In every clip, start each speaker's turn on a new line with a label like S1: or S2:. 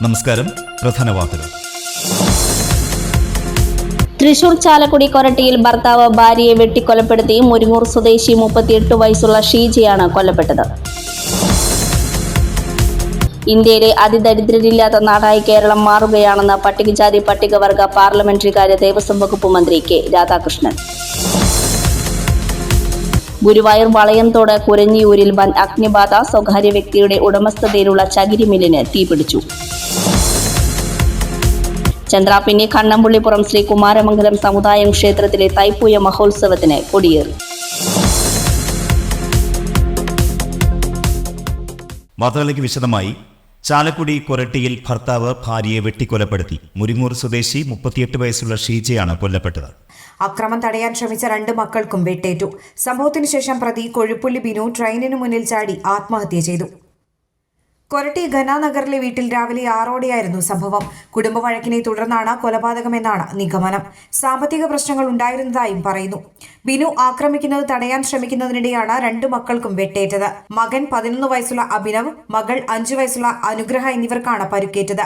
S1: നമസ്കാരം. പ്രധാന വാർത്തകൾ.
S2: തൃശൂർ ചാലക്കുടി കൊരട്ടിയിൽ ഭർത്താവ് ഭാര്യയെ വെട്ടിക്കൊലപ്പെടുത്തി മുരിങ്ങൂർ സ്വദേശി 38 വയസ്സുള്ള ഷീജയാണ് കൊല്ലപ്പെട്ടത്. ഇന്ത്യയിലെ അതിദരിദ്രരില്ലാത്ത നാടായി കേരളം മാറുകയാണെന്ന് പട്ടികജാതി പട്ടികവർഗ പാർലമെന്ററി കാര്യ ദേവസ്വം വകുപ്പ് മന്ത്രി കെ രാധാകൃഷ്ണൻ. ഗുരുവായൂർ വളയംതോട് കുരഞ്ഞിയൂരിൽ വൻ അഗ്നിബാധ. സ്വകാര്യ വ്യക്തിയുടെ ഉടമസ്ഥതയിലുള്ള ചകിരി മില്ലിന് തീപിടിച്ചു. ചന്ദ്രാപിന്നി കണ്ണമ്പുള്ളിപ്പുറം ശ്രീ കുമാരമംഗലം സമുദായം ക്ഷേത്രത്തിലെ തൈപ്പൂയ മഹോത്സവത്തിന് കൊടിയേറി.
S1: വാർത്തകളിലേക്ക് വിശദമായി. ചാലക്കുടി കൊരട്ടിയിൽ ഭർത്താവ് ഭാര്യയെ വെട്ടിക്കൊലപ്പെടുത്തി. മുരിങ്ങൂർ സ്വദേശി 38 വയസ്സുള്ള ഷീജയാണ് കൊല്ലപ്പെട്ടത്.
S3: അക്രമം തടയാൻ ശ്രമിച്ച 2 മക്കൾക്കും വെട്ടേറ്റു. സംഭവത്തിനു ശേഷം പ്രതി കൊഴുപ്പുള്ളി ബിനു ട്രെയിനിന് മുന്നിൽ ചാടി ആത്മഹത്യ ചെയ്തു. കൊരട്ടി ഘനാനഗറിലെ വീട്ടിൽ രാവിലെ 6ഓടെയായിരുന്നു സംഭവം. കുടുംബ വഴക്കിനെ തുടർന്നാണ് കൊലപാതകമെന്നാണ് നിഗമനം. സാമ്പത്തിക പ്രശ്നങ്ങൾ ഉണ്ടായിരുന്നതായും പറയുന്നു. ബിനു ആക്രമിക്കുന്നത് തടയാൻ ശ്രമിക്കുന്നതിനിടെയാണ് 2 മക്കൾക്കും വെട്ടേറ്റത്. മകൻ 11 വയസ്സുള്ള അഭിനവ്, മകൾ 5 വയസ്സുള്ള അനുഗ്രഹ എന്നിവർക്കാണ് പരുക്കേറ്റത്.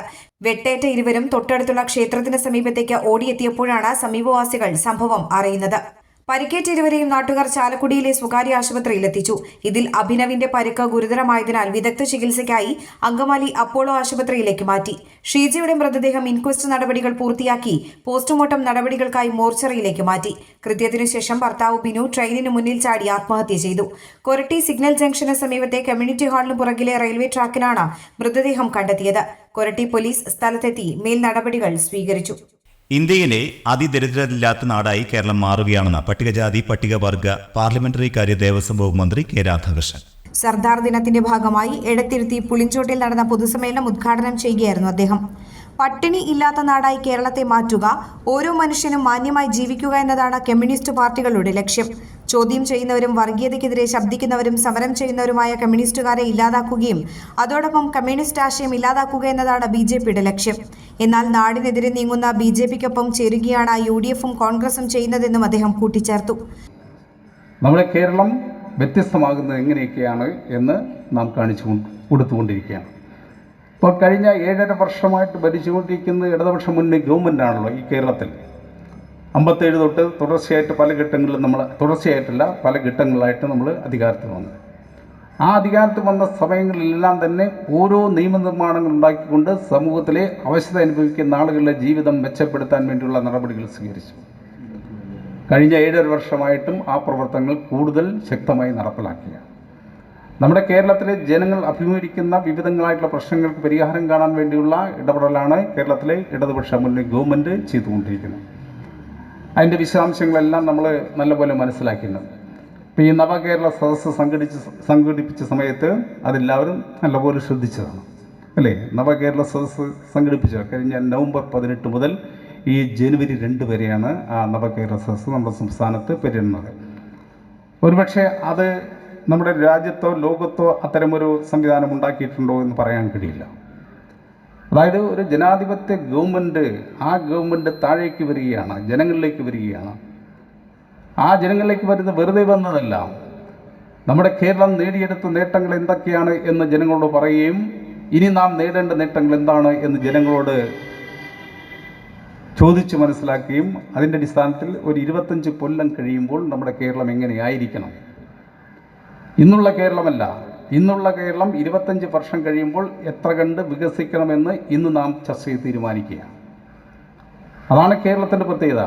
S3: വെട്ടേറ്റ ഇരുവരും തൊട്ടടുത്തുള്ള ക്ഷേത്രത്തിന് സമീപത്തേക്ക് ഓടിയെത്തിയപ്പോഴാണ് സമീപവാസികൾ സംഭവം അറിയുന്നത്. പരിക്കേറ്റ ഇരുവരെയും നാട്ടുകാർ ചാലക്കുടിയിലെ സ്വകാര്യ ആശുപത്രിയിലെത്തിച്ചു. ഇതിൽ അഭിനവിന്റെ പരിക്ക് ഗുരുതരമായതിനാൽ വിദഗ്ധ ചികിത്സയ്ക്കായി അങ്കമാലി അപ്പോളോ ആശുപത്രിയിലേക്ക് മാറ്റി. ഷീജയുടെ മൃതദേഹം ഇൻക്വസ്റ്റ് നടപടികൾ പൂർത്തിയാക്കി പോസ്റ്റ്മോർട്ടം നടപടികൾക്കായി മോർച്ചറിയിലേക്ക് മാറ്റി. കൃത്യത്തിനു ശേഷം ഭർത്താവ് ബിനു ട്രെയിനിന് മുന്നിൽ ചാടി ആത്മഹത്യ ചെയ്തു. കൊരട്ടി സിഗ്നൽ ജംഗ്ഷന് സമീപത്തെ കമ്മ്യൂണിറ്റി ഹാളിന് പുറകിലെ റെയിൽവേ ട്രാക്കിലാണ് മൃതദേഹം കണ്ടെത്തിയത്. കൊരട്ടി പോലീസ് സ്ഥലത്തെത്തി മേൽ നടപടികൾ സ്വീകരിച്ചു.
S1: ഇന്ത്യയിലെ അതിദരിദ്രരില്ലാത്ത നാടായി കേരളം മാറുകയാണെന്ന് പട്ടികജാതി പട്ടികവർഗ പാർലമെന്ററി കാര്യ ദേവസ്വം വകുപ്പ് മന്ത്രി കെ രാധാകൃഷ്ണൻ.
S3: സർദാർ ദിനത്തിന്റെ ഭാഗമായി എടത്തിരുത്തി പുളിഞ്ചോട്ടിൽ നടന്ന പൊതുസമ്മേളനം ഉദ്ഘാടനം ചെയ്യുകയായിരുന്നു അദ്ദേഹം. പട്ടിണി ഇല്ലാത്ത നാടായി കേരളത്തെ മാറ്റുക, ഓരോ മനുഷ്യനും മാന്യമായി ജീവിക്കുക എന്നതാണ് കമ്മ്യൂണിസ്റ്റ് പാർട്ടികളുടെ ലക്ഷ്യം. ചോദ്യം ചെയ്യുന്നവരും വർഗീയതയ്ക്കെതിരെ ശബ്ദിക്കുന്നവരും സമരം ചെയ്യുന്നവരുമായ കമ്മ്യൂണിസ്റ്റുകാരെ ഇല്ലാതാക്കുകയും അതോടൊപ്പം കമ്മ്യൂണിസ്റ്റ് ആശയം ഇല്ലാതാക്കുക എന്നതാണ് BJPയുടെ ലക്ഷ്യം. എന്നാൽ നാടിനെതിരെ നീങ്ങുന്ന BJPക്കൊപ്പം ചേരുകയാണ് UDFും കോൺഗ്രസും ചെയ്യുന്നതെന്നും അദ്ദേഹം കൂട്ടിച്ചേർത്തു.
S4: നമ്മുടെ കേരളം വ്യത്യസ്തമാകുന്നത് എങ്ങനെയൊക്കെയാണ് എന്ന് നാം കാണിച്ചു കൊടുത്തുകൊണ്ടിരിക്കുകയാണ്. ഇപ്പോൾ കഴിഞ്ഞ 7.5 വർഷമായിട്ട് ഭരിച്ചുകൊണ്ടിരിക്കുന്നത് ഇടതുപക്ഷ മുന്നണി ഗവൺമെൻറ്റാണല്ലോ ഈ കേരളത്തിൽ. 57 തൊട്ട് തുടർച്ചയായിട്ട് പല ഘട്ടങ്ങളിലായിട്ട് നമ്മൾ അധികാരത്തിൽ വന്നു. ആ അധികാരത്തിൽ വന്ന സമയങ്ങളിലെല്ലാം തന്നെ ഓരോ നിയമനിർമ്മാണങ്ങൾ ഉണ്ടാക്കിക്കൊണ്ട് സമൂഹത്തിലെ അവശത അനുഭവിക്കുന്ന ആളുകളുടെ ജീവിതം മെച്ചപ്പെടുത്താൻ വേണ്ടിയുള്ള നടപടികൾ സ്വീകരിച്ചു. കഴിഞ്ഞ 7.5 വർഷമായിട്ടും ആ പ്രവർത്തനങ്ങൾ കൂടുതൽ ശക്തമായി നടപ്പിലാക്കുകയാണ്. നമ്മുടെ കേരളത്തിലെ ജനങ്ങൾ അഭിമുഖീകരിക്കുന്ന വിവിധങ്ങളായിട്ടുള്ള പ്രശ്നങ്ങൾക്ക് പരിഹാരം കാണാൻ വേണ്ടിയുള്ള ഇടപെടലാണ് കേരളത്തിലെ ഇടതുപക്ഷ മുന്നണി ഗവൺമെൻറ് ചെയ്തുകൊണ്ടിരിക്കുന്നത്. അതിൻ്റെ വിശദാംശങ്ങളെല്ലാം നമ്മൾ നല്ലപോലെ മനസ്സിലാക്കിയിട്ടുണ്ട്. ഇപ്പോൾ ഈ നവകേരള സദസ്സ് സംഘടിപ്പിച്ച സമയത്ത് അതെല്ലാവരും നല്ലപോലെ ശ്രദ്ധിച്ചതാണ് അല്ലേ? നവകേരള സദസ്സ് സംഘടിപ്പിച്ചത് കഴിഞ്ഞ നവംബർ 18 മുതൽ ഈ ജനുവരി 2 വരെയാണ് ആ നവകേരള സദസ്സ് നമ്മുടെ സംസ്ഥാനത്ത് പര്യടുന്നത്. ഒരുപക്ഷെ അത് നമ്മുടെ രാജ്യത്തോ ലോകത്തോ അത്തരമൊരു സംവിധാനം ഉണ്ടാക്കിയിട്ടുണ്ടോ എന്ന് പറയാൻ കഴിയില്ല. അതായത് ഒരു ജനാധിപത്യ ഗവൺമെൻറ്, ആ ഗവൺമെൻറ് താഴേക്ക് വരികയാണ്, ജനങ്ങളിലേക്ക് വരികയാണ്. ആ ജനങ്ങളിലേക്ക് വരുന്നത് വെറുതെ വന്നതല്ല. നമ്മുടെ കേരളം നേടിയെടുത്ത നേട്ടങ്ങൾ എന്തൊക്കെയാണ് എന്ന് ജനങ്ങളോട് പറയുകയും ഇനി നാം നേടേണ്ട നേട്ടങ്ങൾ എന്താണ് എന്ന് ജനങ്ങളോട് ചോദിച്ച് മനസ്സിലാക്കുകയും അതിൻ്റെ അടിസ്ഥാനത്തിൽ ഒരു 25 കൊല്ലം കഴിയുമ്പോൾ നമ്മുടെ കേരളം എങ്ങനെയായിരിക്കണം, ഇന്നുള്ള കേരളമല്ല, ഇന്നുള്ള കേരളം 25 വർഷം കഴിയുമ്പോൾ എത്ര കണ്ട് വികസിക്കണമെന്ന് ഇന്ന് നാം ചർച്ച ചെയ്ത് തീരുമാനിക്കുകയാണ്. അതാണ് കേരളത്തിൻ്റെ പ്രത്യേകത.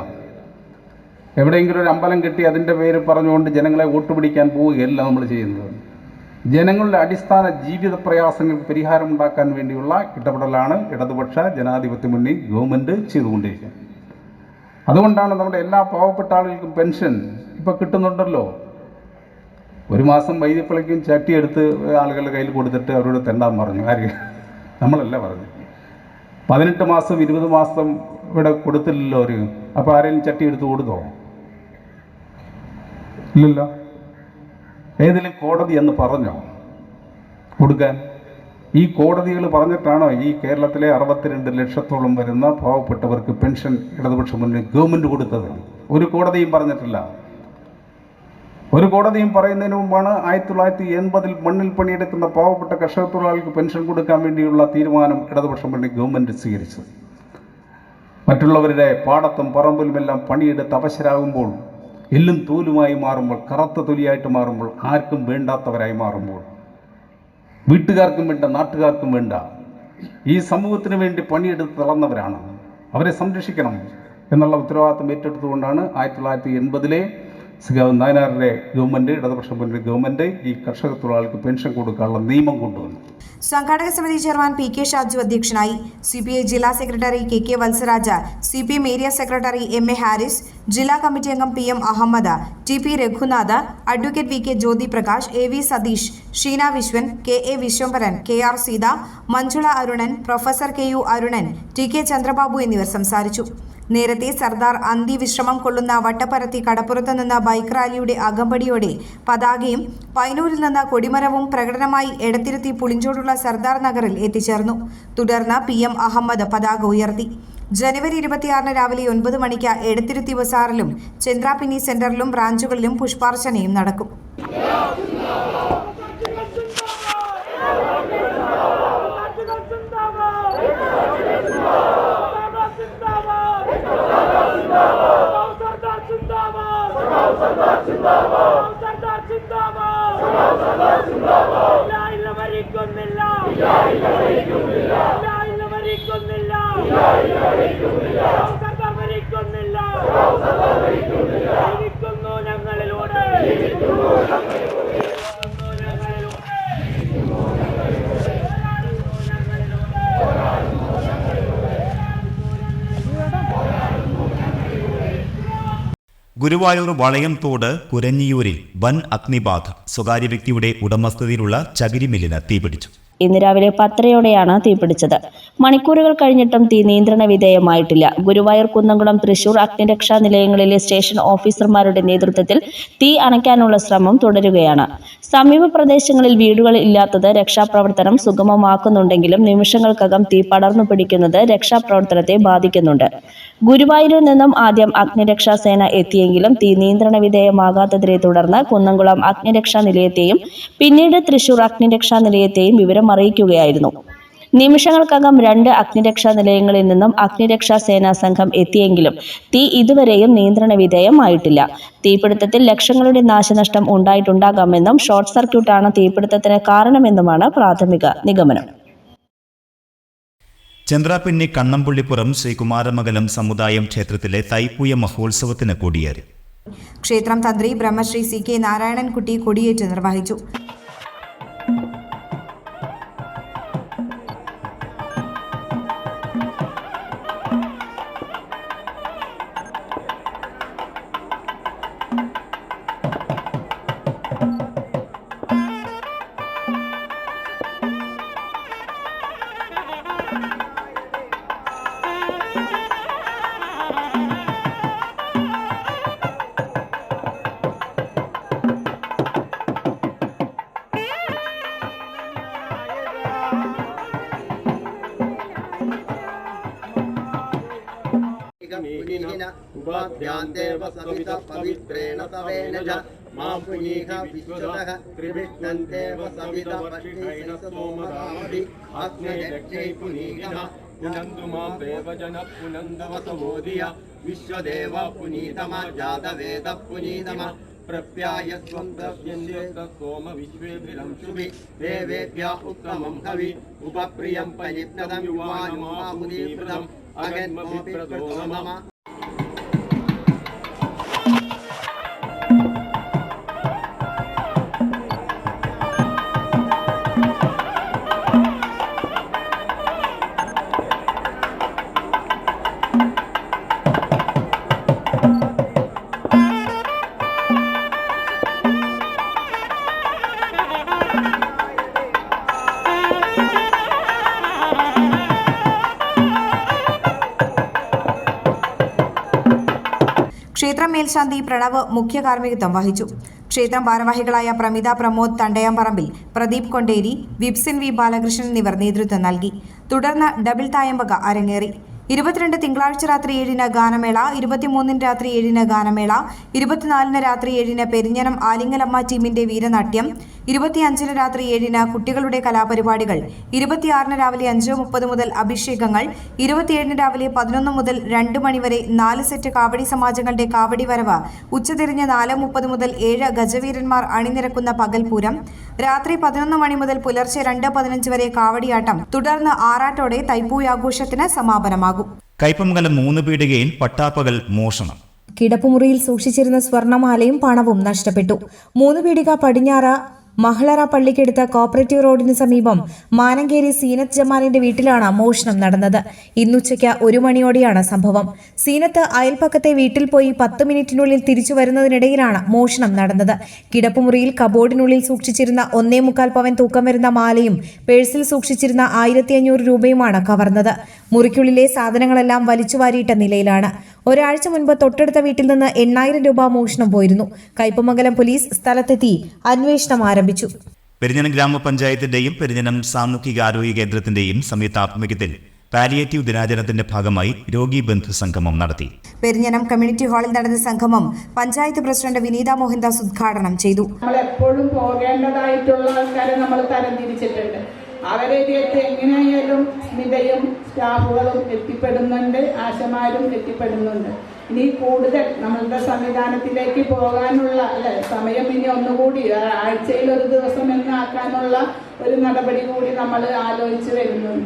S4: എവിടെയെങ്കിലും ഒരു അമ്പലം കെട്ടി അതിൻ്റെ പേര് പറഞ്ഞുകൊണ്ട് ജനങ്ങളെ വോട്ട് പിടിക്കാൻ പോവുകയല്ല നമ്മൾ ചെയ്യുന്നത്. ജനങ്ങളുടെ അടിസ്ഥാന ജീവിത പ്രയാസങ്ങൾക്ക് പരിഹാരമുണ്ടാക്കാൻ വേണ്ടിയുള്ള ഇടപെടലാണ് ഇടതുപക്ഷ ജനാധിപത്യ മുന്നണി ഗവൺമെൻറ് ചെയ്തുകൊണ്ടിരിക്കുന്നത്. അതുകൊണ്ടാണ് നമ്മുടെ എല്ലാ പാവപ്പെട്ട ആളുകൾക്കും പെൻഷൻ ഇപ്പോൾ കിട്ടുന്നുണ്ടല്ലോ. ഒരു മാസം വൈദ്യപ്പള്ളിക്കും ചട്ടിയെടുത്ത് ആളുകളുടെ കയ്യിൽ കൊടുത്തിട്ട് അവരോട് തെണ്ടാൻ പറഞ്ഞു. ആര്? നമ്മളല്ല പറഞ്ഞു. 18 മാസം 20 മാസം ഇവിടെ കൊടുത്തില്ലല്ലോ അവർ. അപ്പോൾ ആരെങ്കിലും ചട്ടി എടുത്ത് കൊടുത്തോ? ഇല്ലല്ലോ. ഏതെങ്കിലും കോടതി എന്ന് പറഞ്ഞോ കൊടുക്കാൻ? ഈ കോടതികൾ പറഞ്ഞിട്ടാണോ ഈ കേരളത്തിലെ 62 ലക്ഷത്തോളം വരുന്ന പാവപ്പെട്ടവർക്ക് പെൻഷൻ ഇടതുപക്ഷ മുന്നണി ഗവൺമെൻറ് കൊടുത്തത്? ഒരു കോടതിയും പറഞ്ഞിട്ടില്ല. ഒരു കോടതിയും പറയുന്നതിന് മുമ്പാണ് 1980 മണ്ണിൽ പണിയെടുക്കുന്ന പാവപ്പെട്ട കർഷക തൊഴിലാളികൾക്ക് പെൻഷൻ കൊടുക്കാൻ വേണ്ടിയുള്ള തീരുമാനം ഇടതുപക്ഷ മുന്നണി ഗവൺമെൻറ് സ്വീകരിച്ചത്. മറ്റുള്ളവരുടെ പാടത്തും പറമ്പിലുമെല്ലാം പണിയെടുത്ത് അവശരാകുമ്പോൾ, എല്ലും തോലുമായി മാറുമ്പോൾ, കറുത്ത തൊലിയായിട്ട് മാറുമ്പോൾ, ആർക്കും വേണ്ടാത്തവരായി മാറുമ്പോൾ, വീട്ടുകാർക്കും വേണ്ട, നാട്ടുകാർക്കും വേണ്ട, ഈ സമൂഹത്തിന് വേണ്ടി പണിയെടുത്ത് തളർന്നവരാണ്, അവരെ സംരക്ഷിക്കണം എന്നുള്ള ഉത്തരവാദിത്വം ഏറ്റെടുത്തുകൊണ്ടാണ് 1980 നായനാരുടെ ഗവൺമെൻറ്, ഇടതുപക്ഷ മുന്നണി ഗവൺമെൻറ് ഈ കർഷക തൊഴിലാളികൾക്ക് പെൻഷൻ കൊടുക്കാനുള്ള നിയമം കൊണ്ടുവന്നു.
S3: സംഘാടക സമിതി ചെയർമാൻ പി.കെ. ഷാജു അധ്യക്ഷനായി. CPI ജില്ലാ secretary K.K. Vatsaraja, CPM area secretary M.A. Haris, ജില്ലാ കമ്മിറ്റി അംഗം P.M. Ahammed, T.P. Raghunath, advocate V.K. Jyothi Prakash, A.V. Satheesh, Sheena Viswan, K.A. Viswambharan, K.R. Seetha, Manjula Arunan, professor K.U. Arunan, T.K. Chandrababu എന്നിവർ സംസാരിച്ചു. നേരത്തെ സർദാർ അന്ത്യവിശ്രമം കൊള്ളുന്ന വട്ടപ്പരത്തി കടപ്പുറത്ത് നിന്ന് ബൈക്ക് റാലിയുടെ അകമ്പടിയോടെ പതാകയും പൈനൂരിൽ നിന്ന് കൊടിമരവും പ്രകടനമായി എടത്തിരുത്തി പുളിഞ്ചോടുള്ള സർദാർ നഗറിൽ എത്തിച്ചേർന്നു. തുടർന്ന് PM അഹമ്മദ് പതാക ഉയർത്തി. ജനുവരി 26 രാവിലെ 9 മണിക്ക് എടത്തിരുത്തി ബസാറിലും ചന്ദ്രാപിന്നി സെന്ററിലും ബ്രാഞ്ചുകളിലും പുഷ്പാർച്ചനയും നടക്കും.
S1: ഗുരുവായൂർ വളയംതോട് കുരഞ്ഞിയൂരിൽ വൻ അഗ്നിബാധ. സ്വകാര്യ വ്യക്തിയുടെ ഉടമസ്ഥതയിലുള്ള ചകിരി മില്ലിന് തീപിടിച്ചു.
S2: ഇന്ന് രാവിലെ 10:30യോടെയാണ് തീപിടിച്ചത്. മണിക്കൂറുകൾ കഴിഞ്ഞിട്ടും തീ നിയന്ത്രണ വിധേയമായിട്ടില്ല. ഗുരുവായൂർ, കുന്നംകുളം, തൃശൂർ അഗ്നിരക്ഷാ നിലയങ്ങളിലെ സ്റ്റേഷൻ ഓഫീസർമാരുടെ നേതൃത്വത്തിൽ തീ അണയ്ക്കാനുള്ള ശ്രമം തുടരുകയാണ്. സമീപ പ്രദേശങ്ങളിൽ വീടുകൾ ഇല്ലാത്തത് രക്ഷാപ്രവർത്തനം സുഗമമാക്കുന്നുണ്ടെങ്കിലും നിമിഷങ്ങൾക്കകം തീ പടർന്നു പിടിക്കുന്നത് രക്ഷാപ്രവർത്തനത്തെ ബാധിക്കുന്നുണ്ട്. ഗുരുവായൂരിൽ നിന്നും ആദ്യം അഗ്നിരക്ഷാ സേന എത്തിയെങ്കിലും തീ നിയന്ത്രണ വിധേയമാകാത്തതിനെ തുടർന്ന് കുന്നംകുളം അഗ്നിരക്ഷാ നിലയത്തെയും പിന്നീട് തൃശൂർ അഗ്നിരക്ഷാ നിലയത്തെയും വിവരം അറിയിക്കുകയായിരുന്നു. നിമിഷങ്ങൾക്കകം 2 അഗ്നിരക്ഷാ നിലയങ്ങളിൽ നിന്നും അഗ്നിരക്ഷാ സേനാ സംഘം എത്തിയെങ്കിലും തീ ഇതുവരെയും നിയന്ത്രണ വിധേയമായിട്ടില്ല. തീപിടുത്തത്തിൽ ലക്ഷങ്ങളുടെ നാശനഷ്ടം ഉണ്ടായിട്ടുണ്ടാകാമെന്നും ഷോർട്ട് സർക്യൂട്ടാണ് തീപിടുത്തത്തിന് കാരണമെന്നുമാണ് പ്രാഥമിക നിഗമനം.
S1: ചന്ദ്രാപിന്നി കണ്ണമ്പുള്ളിപ്പുറം ശ്രീകുമാരമംഗലം സമുദായം ക്ഷേത്രത്തിലെ തൈപ്പൂയ മഹോത്സവത്തിന് കൊടിയേറി.
S3: ക്ഷേത്രം തന്ത്രി ബ്രഹ്മശ്രീ C.K. നാരായണൻകുട്ടി കൊടിയേറ്റ് നിർവഹിച്ചു.
S5: उपाभ्यान्तेव सविता पवित्रेण तवेन च मा पुनीह विश्वतः त्रिविष्णन्तेव सविता पठ्येन सोमरामभि आत्मयज्ञै पुनीहः पुनन्दु मां देवजनः पुनन्दवसवोधिया विश्वदेव पुनीतमा जातवेदः पुनीतमा प्रप्यायस्वं दव्यन्येत सोम विश्वेभिरंशुभि देवेभ्य उत्तमं हवि उपप्रियं परिप्तदं युवानुमामुदीकृतम् अगन्मभिप्रदोमम.
S3: ക്ഷേത്രം മേൽശാന്തി പ്രണവ് മുഖ്യ കാർമ്മികത്വം വഹിച്ചു. ക്ഷേത്രം ഭാരവാഹികളായ പ്രമിത പ്രമോദ് തണ്ടയാംപറമ്പിൽ, പ്രദീപ് കൊണ്ടേരി, വിപ്സിൻ V. ബാലകൃഷ്ണൻ എന്നിവർ നേതൃത്വം നൽകി. തുടർന്ന് ഡബിൾ തായമ്പക അരങ്ങേറി. 22 തിങ്കളാഴ്ച രാത്രി 7-ന് ഗാനമേള, 23-ന് രാത്രി 7-ന് ഗാനമേള, 24-ന് രാത്രി 7-ന് പെരിഞ്ഞനം ആലിങ്ങലമ്മ ടീമിന്റെ വീരനാട്യം, 25-ന് രാത്രി 7-ന് കുട്ടികളുടെ കലാപരിപാടികൾ, 26-ന് രാവിലെ 5:30 മുതൽ അഭിഷേകങ്ങൾ, 27-ന് രാവിലെ 11 മുതൽ 2 മണിവരെ 4 സെറ്റ് കാവടി സമാജങ്ങളുടെ കാവടി വരവ്, ഉച്ചതിരിഞ്ഞ് 4:30 മുതൽ 7 ഗജവീരന്മാർ അണിനിരക്കുന്ന പകൽപൂരം, രാത്രി 11 മണി മുതൽ പുലർച്ചെ 2:15 വരെ കാവടിയാട്ടം, തുടർന്ന് ആറാട്ടോടെ തൈപ്പൂയാഘോഷത്തിന് സമാപനമാകും.
S1: കയ്പമംഗലം 3 പീടികയിൽ പട്ടാപ്പകൽ മോഷണം.
S6: കിടപ്പുമുറിയിൽ സൂക്ഷിച്ചിരുന്ന സ്വർണമാലയും പണവും നഷ്ടപ്പെട്ടു. 3 പീടിക പടിഞ്ഞാറ് മഹളറ പള്ളിക്കടുത്ത് കോപ്പറേറ്റീവ് റോഡിന് സമീപം മാനങ്കേരി സീനത്ത് ജമാലിന്റെ വീട്ടിലാണ് മോഷണം നടന്നത്. ഇന്നുച്ചയ്ക്ക് 1 മണിയോടെയാണ് സംഭവം. സീനത്ത് അയൽപ്പക്കത്തെ വീട്ടിൽ പോയി 10 മിനിറ്റിനുള്ളിൽ തിരിച്ചു വരുന്നതിനിടയിലാണ് മോഷണം നടന്നത്. കിടപ്പുമുറിയിൽ കബോർഡിനുള്ളിൽ സൂക്ഷിച്ചിരുന്ന 1.25 പവൻ തൂക്കം വരുന്ന മാലയും പേഴ്സിൽ സൂക്ഷിച്ചിരുന്ന 1500 രൂപയുമാണ് കവർന്നത്. മുറിക്കുള്ളിലെ സാധനങ്ങളെല്ലാം വലിച്ചുവാരിയിട്ട നിലയിലാണ്. ഒരാഴ്ച മുൻപ് തൊട്ടടുത്ത വീട്ടിൽ നിന്ന് 8000 രൂപ മോഷണം പോയിരുന്നു. കയ്പമംഗലം പോലീസ് സ്ഥലത്തെത്തി അന്വേഷണം ആരംഭിച്ചു.
S1: പെരിഞ്ഞനം ഗ്രാമപഞ്ചായത്തിന്റെയും പെരിഞ്ഞനം സാമൂഹികാരോഗ്യ കേന്ദ്രത്തിന്റെയും സംയുക്താഭിമുഖ്യത്തിൽ പാലിയേറ്റീവ് ദിനാചരണത്തിന്റെ ഭാഗമായി രോഗി ബന്ധു സംഗമം നടത്തി.
S3: പെരിഞ്ഞനം കമ്മ്യൂണിറ്റി ഹാളിൽ നടന്ന സംഗമം പഞ്ചായത്ത് പ്രസിഡന്റ് വിനീത മോഹൻദാസ് ഉദ്ഘാടനം ചെയ്തു.
S7: നമ്മൾ എപ്പോഴും പോകേണ്ടതായിട്ടുള്ള ആൾക്കാരെ നമ്മൾ തരംതിരിച്ചിട്ടുണ്ട്. അവരെ എങ്ങനെയായാലും സ്മിതയും സ്റ്റാഫുകളും എത്തിപ്പെടുന്നുണ്ട്, ആശമാരും എത്തിപ്പെടുന്നുണ്ട്. ഇനി കൂടുതൽ നമ്മളുടെ സംവിധാനത്തിലേക്ക് പോകാനുള്ള സമയം ഇനി ഒന്നുകൂടി ആഴ്ചയിൽ ഒരു ദിവസം എന്നാക്കാനുള്ള ഒരു നടപടി കൂടി നമ്മൾ ആലോചിച്ച് വരുന്നുണ്ട്.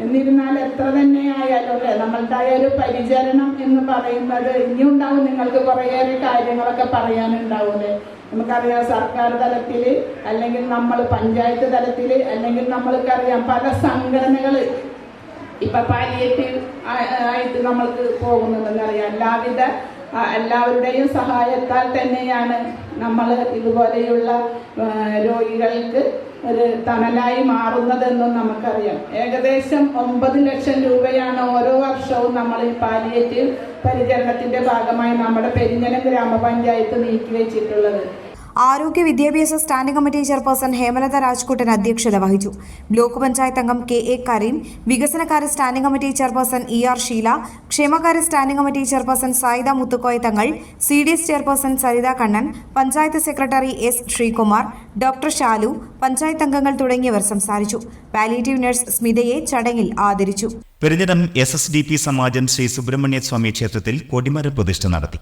S7: എന്നിരുന്നാൽ എത്ര തന്നെ ആയാലും നമ്മളുടെ ഒരു പരിചരണം എന്ന് പറയുന്നത് ഇനിയുണ്ടാവും. നിങ്ങൾക്ക് കുറേയേറെ കാര്യങ്ങളൊക്കെ പറയാനുണ്ടാവൂലേ. നമുക്കറിയാം സർക്കാർ തലത്തിൽ അല്ലെങ്കിൽ നമ്മൾ പഞ്ചായത്ത് തലത്തിൽ അല്ലെങ്കിൽ നമ്മൾക്കറിയാം പല സംഘടനകൾ ഇപ്പം പാലിയേറ്റീവ് ആയിട്ട് നമ്മൾക്ക് പോകുന്നുണ്ടെന്നറിയാം. എല്ലാവരുടെയും സഹായത്താൽ തന്നെയാണ് നമ്മൾ ഇതുപോലെയുള്ള രോഗികൾക്ക് ഒരു തണലായി മാറുന്നതെന്നും നമുക്കറിയാം. ഏകദേശം 9 ലക്ഷം രൂപയാണ് ഓരോ വർഷവും നമ്മൾ ഈ പാലിയേറ്റീവ് പരിചരണത്തിന്റെ ഭാഗമായി നമ്മുടെ പെരിഞ്ഞനം ഗ്രാമപഞ്ചായത്ത് നീക്കിവെച്ചിട്ടുള്ളത്.
S3: ആരോഗ്യ വിദ്യാഭ്യാസ standing committee chairperson Hemalatha Rajkuttan അധ്യക്ഷത വഹിച്ചു. ബ്ലോക്ക് പഞ്ചായത്ത് അംഗം KA കരീം, വികസനകാര്യ standing committee chairperson ER Sheela, ക്ഷേമകാര്യ standing committee chairperson Saida Muthukoya Thangal, CDS chairperson Saritha Kannan, panchayat secretary S Sreekumar, doctor Shalu, panchayat അംഗങ്ങൾ തുടങ്ങിയവർ സംസാരിച്ചു. പാലിയേറ്റീവ് നഴ്സ് സ്മിതയെ ചടങ്ങിൽ ആദരിച്ചു.
S1: പെരിഞ്ഞനം SSDP സമാജം ശ്രീ സുബ്രഹ്മണ്യ സ്വാമി ക്ഷേത്രത്തിൽ കൊടിമര പ്രതിഷ്ഠ നടത്തി.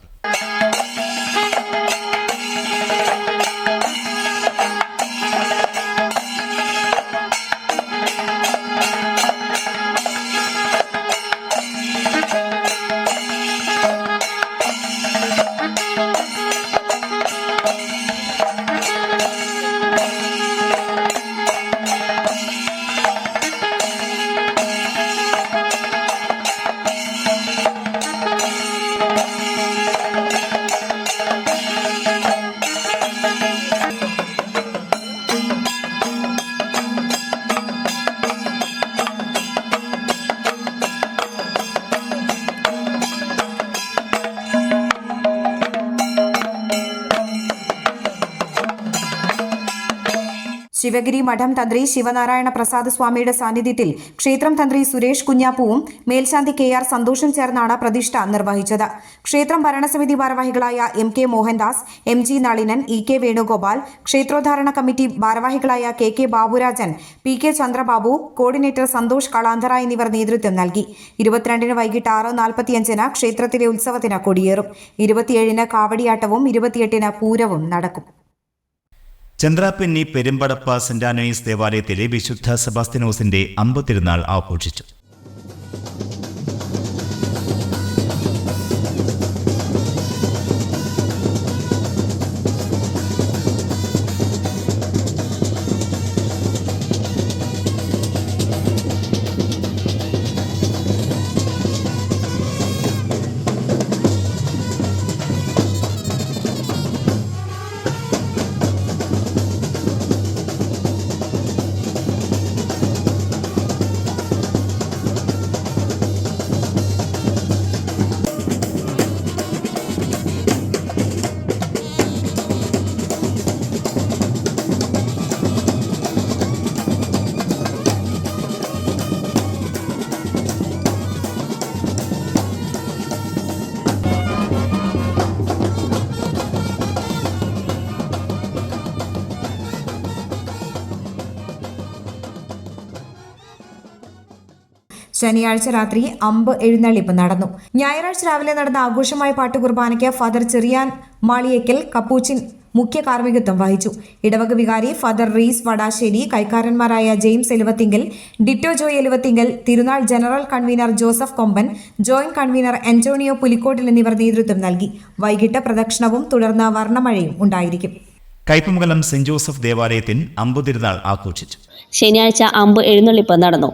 S1: ശിവഗിരി മഠം തന്ത്രി ശിവനാരായണ പ്രസാദ് സ്വാമിയുടെ സാന്നിധ്യത്തിൽ ക്ഷേത്രം തന്ത്രി സുരേഷ് കുഞ്ഞാപ്പുവും മേൽശാന്തി KR സന്തോഷും ചേർന്നാണ് പ്രതിഷ്ഠ നിർവഹിച്ചത്. ക്ഷേത്രം ഭരണസമിതി ഭാരവാഹികളായ MK Mohandas, MG Nalinan, EK Venugopal, ക്ഷേത്രോദ്ധാരണ കമ്മിറ്റി ഭാരവാഹികളായ KK Baburajan, PK Chandrababu, coordinator Santhosh Kalanthara എന്നിവർ നേതൃത്വം നൽകി. 22-ന് വൈകിട്ട് 6:45-ന് ക്ഷേത്രത്തിലെ ഉത്സവത്തിന് കൊടിയേറും. 27-ന് കാവടിയാട്ടവും 28-ന് പൂരവും നടക്കും. ചന്ദ്രാപിന്നി പെരുമ്പടപ്പ സെന്റ് ആന്റണീസ് ദേവാലയത്തിലെ വിശുദ്ധ സെബാസ്ത്യനോസിന്റെ അമ്പത്തിരുന്നാൾ ആഘോഷിച്ചു. ശനിയാഴ്ച രാത്രി അമ്പ് എഴുന്നള്ളിപ്പ് നടന്നു. ഞായറാഴ്ച രാവിലെ നടന്ന ആഘോഷമായ പാട്ടുകുർബാനയ്ക്ക് ഫാദർ ചെറിയാൻ മാളിയേക്കൽ കപ്പൂച്ചിൻ മുഖ്യ കാർമ്മികത്വം വഹിച്ചു. ഇടവക വികാരി ഫാദർ റീസ് വടാശ്ശേരി, കൈക്കാരന്മാരായ ജെയിംസ് എലുവത്തിങ്കൽ, ഡിറ്റോ ജോയ് എലുവത്തിങ്കൽ, തിരുനാൾ ജനറൽ കൺവീനർ ജോസഫ് കൊമ്പൻ, ജോയിന്റ് കൺവീനർ ആന്റോണിയോ പുലിക്കോട്ടിൽ എന്നിവർ നേതൃത്വം നൽകി. വൈകിട്ട് പ്രദക്ഷിണവും തുടർന്ന് വർണ്ണമഴയും ഉണ്ടായിരിക്കും.
S8: കയ്പമംഗലം സെന്റ് ജോസഫ് ദേവാലയത്തിൽ അമ്പുതിരുനാൾ ആഘോഷിച്ചു.
S2: ശനിയാഴ്ച അമ്പ് എഴുന്നള്ളിപ്പ് നടന്നു.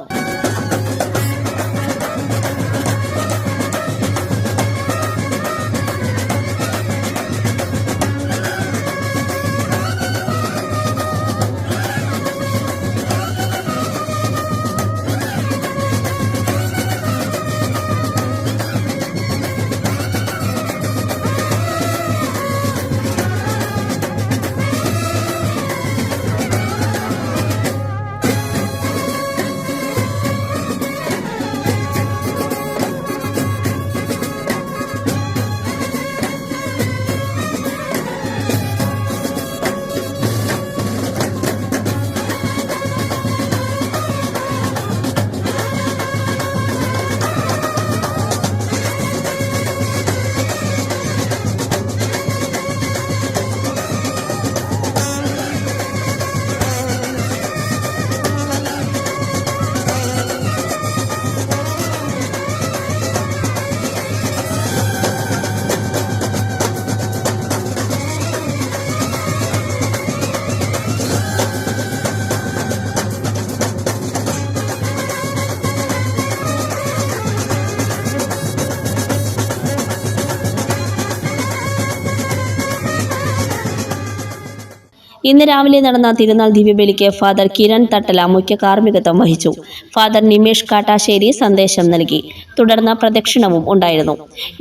S2: ഇന്ന് രാവിലെ നടന്ന തിരുനാൾ ദിവ്യബലിക്ക് ഫാദർ കിരൺ തട്ടല മുഖ്യ കാർമ്മികത്വം വഹിച്ചു. ഫാദർ നിമേഷ് കാട്ടാശ്ശേരി സന്ദേശം നൽകി. തുടർന്ന് പ്രദക്ഷിണവും ഉണ്ടായിരുന്നു.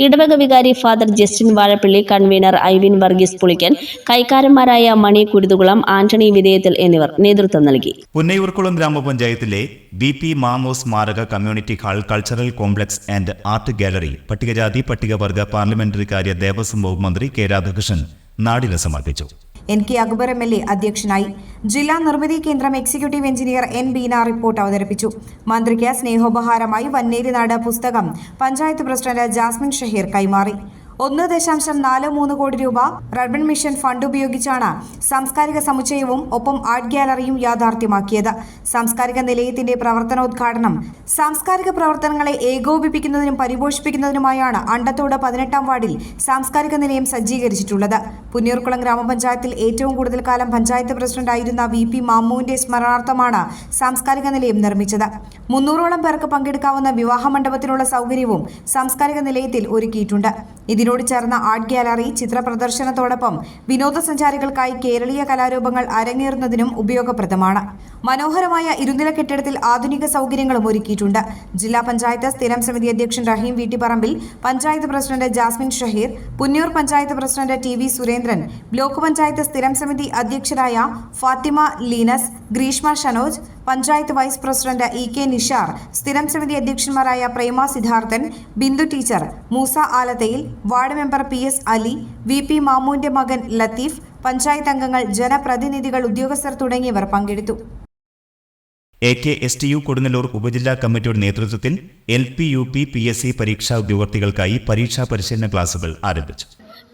S2: ഇടവക വികാരി father Justin Vazhappally, convener Ivin Varghese Pulikkan, കൈക്കാരന്മാരായ മണി കുരുതുകുളം, ആന്റണി വിധേയത്തിൽ എന്നിവർ നേതൃത്വം നൽകി.
S8: പുന്നയൂർക്കുളം ഗ്രാമപഞ്ചായത്തിലെ BP മാമോസ് സ്മാരക community hall, cultural complex and art gallery പട്ടികജാതി പട്ടികവർഗ പാർലമെന്ററി കാര്യ ദേവസ്വം വകുപ്പ് മന്ത്രി കെ രാധാകൃഷ്ണൻ നാടിന് സമർപ്പിച്ചു.
S1: NK അക്ബർ MLA അധ്യക്ഷനായി. ജില്ലാ നിർമ്മിതി കേന്ദ്രം executive engineer N Beena report അവതരിപ്പിച്ചു. മന്ത്രിക്ക് സ്നേഹോപഹാരമായി വന്നേരിനാട് പുസ്തകം പഞ്ചായത്ത് പ്രസിഡന്റ് ജാസ്മിൻ ഷഹീർ കൈമാറി. 1.43 കോടി രൂപ റർബൻ മിഷൻ ഫണ്ട് ഉപയോഗിച്ചാണ് സാംസ്കാരിക സമുച്ചയവും ഒപ്പം ആർട്ട് ഗാലറിയും യാഥാർത്ഥ്യമാക്കിയത്. സാംസ്കാരിക നിലയത്തിന്റെ പ്രവർത്തനോദ്ഘാടനം സാംസ്കാരിക പ്രവർത്തനങ്ങളെ ഏകോപിപ്പിക്കുന്നതിനും പരിപോഷിപ്പിക്കുന്നതിനുമായാണ് അണ്ടത്തോട് 18-ാം വാർഡിൽ സാംസ്കാരിക നിലയം സജ്ജീകരിച്ചിട്ടുള്ളത്. പുന്നയൂർക്കുളം ഗ്രാമപഞ്ചായത്തിൽ ഏറ്റവും കൂടുതൽ കാലം പഞ്ചായത്ത് പ്രസിഡന്റായിരുന്ന VP മാമുവിന്റെ സ്മരണാർത്ഥമാണ് സാംസ്കാരിക നിലയം നിർമ്മിച്ചത്. 300ഓളം പേർക്ക് പങ്കെടുക്കാവുന്ന വിവാഹ മണ്ഡപത്തിനുള്ള സൗകര്യവും സാംസ്കാരിക നിലയത്തിൽ ഒരുക്കിയിട്ടുണ്ട്. ഇതിനോട് ചേർന്ന ആർട്ട് ഗാലറി ചിത്ര പ്രദർശനത്തോടൊപ്പം വിനോദസഞ്ചാരികൾക്കായി കേരളീയ കലാരൂപങ്ങൾ അരങ്ങേറുന്നതിനും ഉപയോഗപ്രദമാണ്. മനോഹരമായ ഇരുനില കെട്ടിടത്തിൽ ആധുനിക സൗകര്യങ്ങളും ഒരുക്കിയിട്ടുണ്ട്. ജില്ലാ പഞ്ചായത്ത് സ്ഥിരം സമിതി അധ്യക്ഷൻ Rahim Veettipparambil, panchayat president Jasmine Shaheer, Punnayur panchayat president TV Surendran, block panchayat സ്ഥിരം സമിതി അധ്യക്ഷരായ Fathima Leenas, Greeshma Shanoj, panchayat vice president EK Nishar, സ്ഥിരം സമിതി അധ്യക്ഷന്മാരായ Prema Sidharthan, Bindu teacher, Moosa Alathayil, ward member PS Ali, VP മാമുവിന്റെ മകൻ ലത്തീഫ്, പഞ്ചായത്ത് അംഗങ്ങൾ, ജനപ്രതിനിധികൾ, ഉദ്യോഗസ്ഥർ തുടങ്ങിയവർ പങ്കെടുത്തു.
S8: AKSTU കൊടുങ്ങല്ലൂർ ഉപജില്ലാ കമ്മിറ്റിയുടെ നേതൃത്വത്തിൽ LP UP PSC പരീക്ഷാ ഉദ്യോഗാർത്ഥികൾക്കായി പരീക്ഷാ പരിശീലന ക്ലാസുകൾ ആരംഭിച്ചു.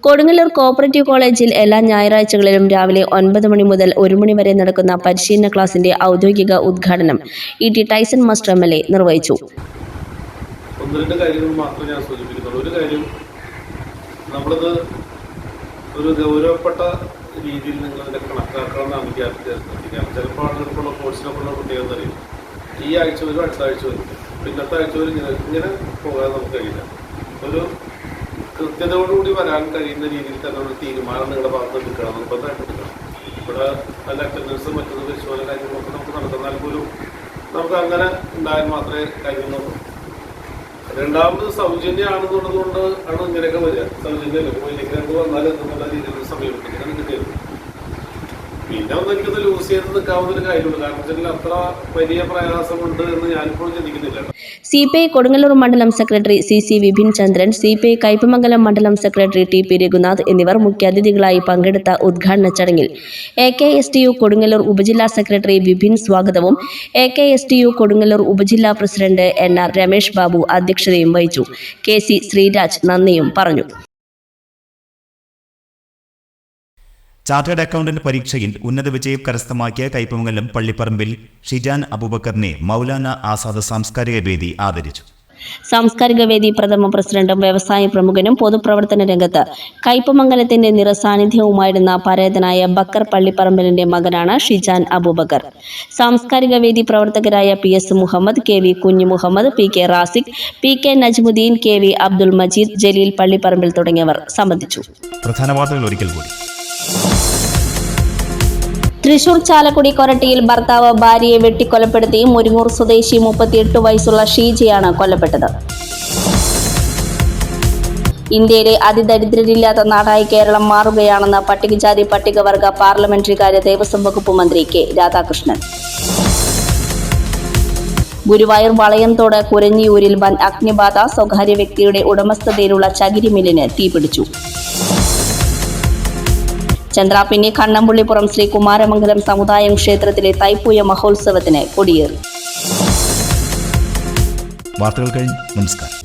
S2: കൊടുങ്ങല്ലൂർ കോഓപ്പറേറ്റീവ് കോളേജിൽ എല്ലാ ഞായറാഴ്ചകളിലും രാവിലെ 9 മണി മുതൽ 1 മണി വരെ നടക്കുന്ന പരിശീലന ക്ലാസിന്റെ ഔദ്യോഗിക ഉദ്ഘാടനം ET ടൈസൺ മാസ്റ്റർ MLA നിർവഹിച്ചു.
S9: ഒന്ന് രണ്ട് കാര്യങ്ങൾ മാത്രമേ ഞാൻ സൂചിപ്പിക്കുന്നുള്ളൂ. ഒരു കാര്യം, നമ്മളത് ഒരു ഗൗരവപ്പെട്ട രീതിയിൽ നിങ്ങളതിൻ്റെ കണക്കാക്കണമെന്നാണ് എനിക്ക് അഭ്യർത്ഥിക്കാം. ചിലപ്പോൾ ആളുകൾക്കുള്ള കോഴ്സിനൊക്കെയുള്ള പ്രത്യേകത അറിയും. ഈ ആഴ്ച വരും, അടുത്ത ആഴ്ച വരും, പിന്നത്തെ ആഴ്ച വരും, ഇങ്ങനെ പോകാൻ നമുക്ക് കഴിയില്ല. ഒരു കൃത്യതയോടുകൂടി വരാൻ കഴിയുന്ന രീതിയിൽ തന്നെ ഒരു തീരുമാനം നിങ്ങളുടെ ഭാഗത്ത് എടുക്കണം, നിർബന്ധമായിട്ട് എടുക്കണം. ഇവിടെ നല്ല അറ്റൻഡൻസ് മറ്റൊരു പരിശോധന കാര്യങ്ങളൊക്കെ നമുക്ക് നടത്തുന്നാൽ പോലും നമുക്ക് അങ്ങനെ ഉണ്ടായാൽ മാത്രമേ കാര്യങ്ങളുള്ളൂ. രണ്ടാമത് സൗജന്യമാണെന്നുള്ളത് കൊണ്ട് ആണ് ഇങ്ങനെയൊക്കെ വരിക. സൗജന്യമല്ല, പോയില്ലെങ്കിൽ വന്നാൽ എന്നുള്ള രീതിയിൽ സമീപിക്കുന്നത് കിട്ടിയത്. പിന്നെ ഒന്ന് എനിക്കത് ലൂസ് ചെയ്ത് നിൽക്കാവുന്ന ഒരു കാര്യമുണ്ട്. കാരണം വെച്ചാൽ അത്ര വലിയ പ്രയാസമുണ്ട് എന്ന് ഞാനിപ്പോഴും ചിന്തിക്കുന്നില്ല.
S2: CPI കൊടുങ്ങല്ലൂർ മണ്ഡലം സെക്രട്ടറി CC വിപിൻ ചന്ദ്രൻ, CPI കയ്പമംഗലം മണ്ഡലം സെക്രട്ടറി TP രഘുനാഥ് എന്നിവർ മുഖ്യാതിഥികളായി പങ്കെടുത്ത ഉദ്ഘാടന ചടങ്ങിൽ AKSTU കൊടുങ്ങല്ലൂർ ഉപജില്ലാ സെക്രട്ടറി വിപിൻ സ്വാഗതവും AKSTU കൊടുങ്ങല്ലൂർ ഉപജില്ലാ പ്രസിഡന്റ് NR രമേഷ് ബാബു അധ്യക്ഷതയും വഹിച്ചു. KC ശ്രീരാജ് നന്ദിയും പറഞ്ഞു.
S8: ചാർട്ടേഡ് അക്കൗണ്ടന്റ് പരീക്ഷയിൽ ഉന്നത വിജയം കരസ്ഥമാക്കിയ കയ്പമംഗലം പള്ളിപ്പറമ്പിൽ ഷിജാൻ അബൂബക്കറിനെ മൗലാന ആസാദ് സാംസ്കാരിക വേദി ആദരിച്ചു.
S2: സാംസ്കാരിക വേദി പ്രഥമ പ്രസിഡന്റും വ്യവസായ പ്രമുഖനും പൊതുപ്രവർത്തന രംഗത്ത് കയ്പമംഗലത്തിന്റെ നിറസാന്നിധ്യവുമായിരുന്ന പരേതനായ ബക്കർ പള്ളിപ്പറമ്പലിന്റെ മകനാണ് ഷിജാൻ അബൂബക്കർ. സാംസ്കാരിക വേദി പ്രവർത്തകരായ PS മുഹമ്മദ്, KV കുഞ്ഞു Muhammad, PK Raziq, PK Najmuddin, KV Abdul Majeed, Jaleel പള്ളിപ്പറമ്പിൽ തുടങ്ങിയവർ സംബന്ധിച്ചു.
S8: പ്രധാന വാർത്തകൾ ഒരിക്കൽ കൂടി.
S2: തൃശൂർ ചാലക്കുടി കൊരട്ടിയിൽ ഭർത്താവ് ഭാര്യയെ വെട്ടിക്കൊലപ്പെടുത്തി. മുരിങ്ങൂർ സ്വദേശി 38 വയസ്സുള്ള ഷീജയാണ് കൊല്ലപ്പെട്ടത്. ഇന്ത്യയിലെ അതിദരിദ്രരില്ലാത്ത നാടായി കേരളം മാറുകയാണെന്ന് പട്ടികജാതി പട്ടികവർഗ പാർലമെന്ററി കാര്യ ദേവസ്വം വകുപ്പ് മന്ത്രി K രാധാകൃഷ്ണൻ. ഗുരുവായൂർ വളയംതോട് കുരഞ്ഞിയൂരിൽ വൻ അഗ്നിബാധ. സ്വകാര്യ വ്യക്തിയുടെ ഉടമസ്ഥതയിലുള്ള ചകിരി മില്ലിന് തീപിടിച്ചു. ചന്ദ്രാപിന്നി കണ്ണമ്പുള്ളിപ്പുറം ശ്രീ കുമാരമംഗലം സമുദായം ക്ഷേത്രത്തിലെ തൈപ്പൂയ മഹോത്സവത്തിന് കൊടിയേറി.
S8: വാർത്തകൾ കഴിഞ്ഞു. നമസ്കാരം.